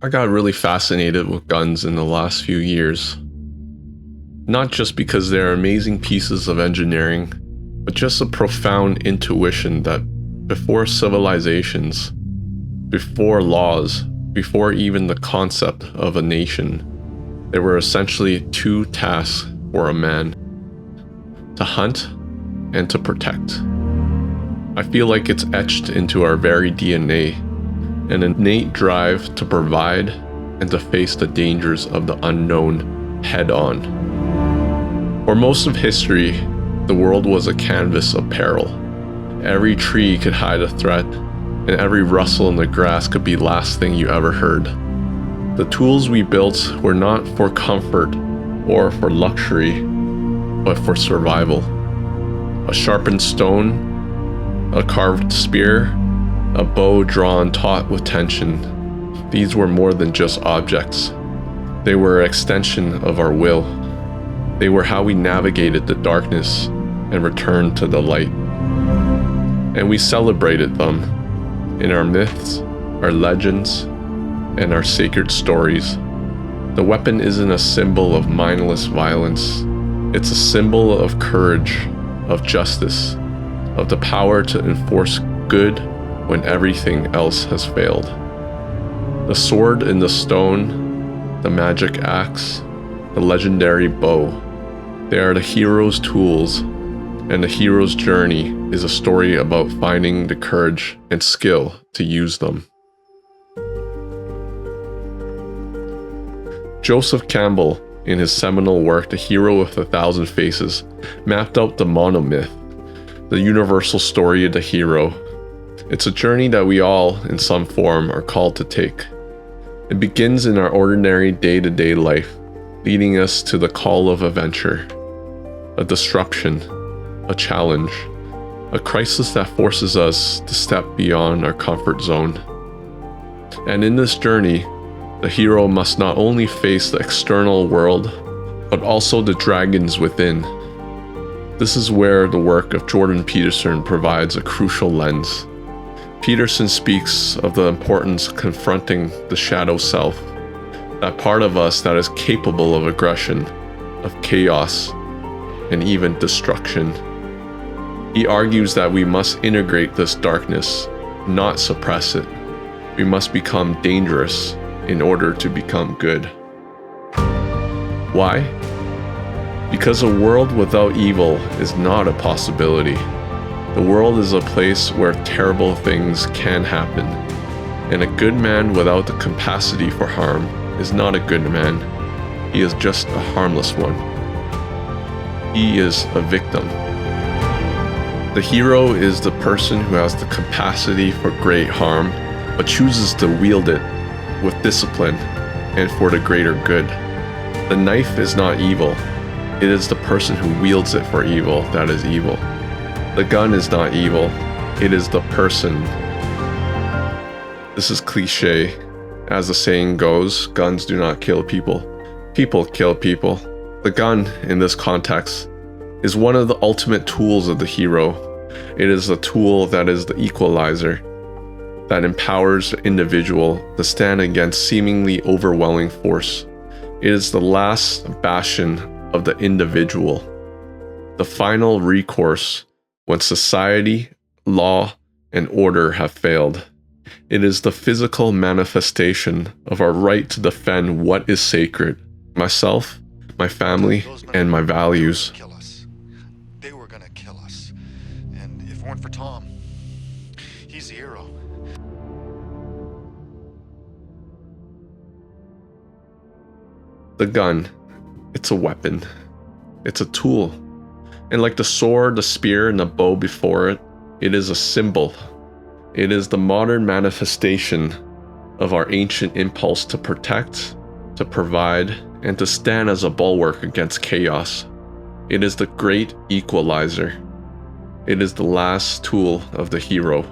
I got really fascinated with guns in the last few years. Not just because they're amazing pieces of engineering, but just a profound intuition that before civilizations, before laws, before even the concept of a nation, there were essentially two tasks for a man: to hunt and to protect. I feel like it's etched into our very DNA, an innate drive to provide and to face the dangers of the unknown head-on. For most of history, the world was a canvas of peril. Every tree could hide a threat, and every rustle in the grass could be the last thing you ever heard. The tools we built were not for comfort or for luxury, but for survival. A sharpened stone, a carved spear, a bow drawn taut with tension. These were more than just objects. They were an extension of our will. They were how we navigated the darkness and returned to the light. And we celebrated them in our myths, our legends, and our sacred stories. The weapon isn't a symbol of mindless violence. It's a symbol of courage, of justice, of the power to enforce good when everything else has failed. The sword in the stone, the magic axe, the legendary bow, they are the hero's tools, and the hero's journey is a story about finding the courage and skill to use them. Joseph Campbell, in his seminal work The Hero with a Thousand Faces, mapped out the monomyth, the universal story of the hero. It's a journey that we all, in some form, are called to take. It begins in our ordinary day-to-day life, leading us to the call of adventure, a disruption, a challenge, a crisis that forces us to step beyond our comfort zone. And in this journey, the hero must not only face the external world, but also the dragons within. This is where the work of Jordan Peterson provides a crucial lens. Peterson speaks of the importance of confronting the shadow self, that part of us that is capable of aggression, of chaos, and even destruction. He argues that we must integrate this darkness, not suppress it. We must become dangerous in order to become good. Why? Because a world without evil is not a possibility. The world is a place where terrible things can happen, and a good man without the capacity for harm is not a good man. He is just a harmless one. He is a victim. The hero is the person who has the capacity for great harm, but chooses to wield it with discipline and for the greater good. The knife is not evil. It is the person who wields it for evil that is evil. The gun is not evil, it is the person. This is cliche. As the saying goes, guns do not kill people. People kill people. The gun, in this context, is one of the ultimate tools of the hero. It is the tool that is the equalizer, that empowers the individual to stand against seemingly overwhelming force. It is the last bastion of the individual, the final recourse when society, law, and order have failed. It is the physical manifestation of our right to defend what is sacred, myself, my family, and my values. They were gonna kill us. And if it weren't for Tom, he's the hero. The gun, it's a weapon. It's a tool. And like the sword, the spear, and the bow before it, it is a symbol. It is the modern manifestation of our ancient impulse to protect, to provide, and to stand as a bulwark against chaos. It is the great equalizer. It is the last tool of the hero.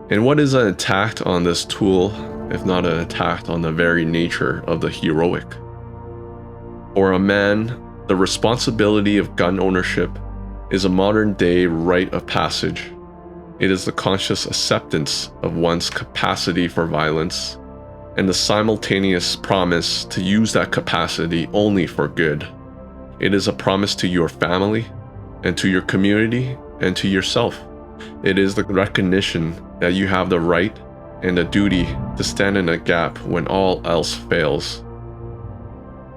And what is an attack on this tool, if not an attack on the very nature of the heroic? For a man, the responsibility of gun ownership is a modern-day rite of passage. It is the conscious acceptance of one's capacity for violence, and the simultaneous promise to use that capacity only for good. It is a promise to your family, and to your community, and to yourself. It is the recognition that you have the right and the duty to stand in a gap when all else fails.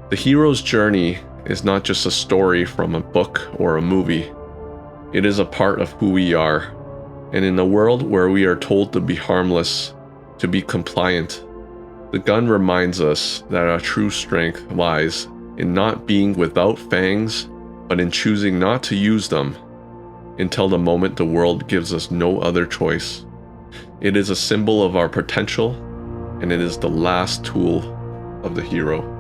The hero's journey is not just a story from a book or a movie. It is a part of who we are. And in a world where we are told to be harmless, to be compliant, the gun reminds us that our true strength lies in not being without fangs, but in choosing not to use them until the moment the world gives us no other choice. It is a symbol of our potential, and it is the last tool of the hero.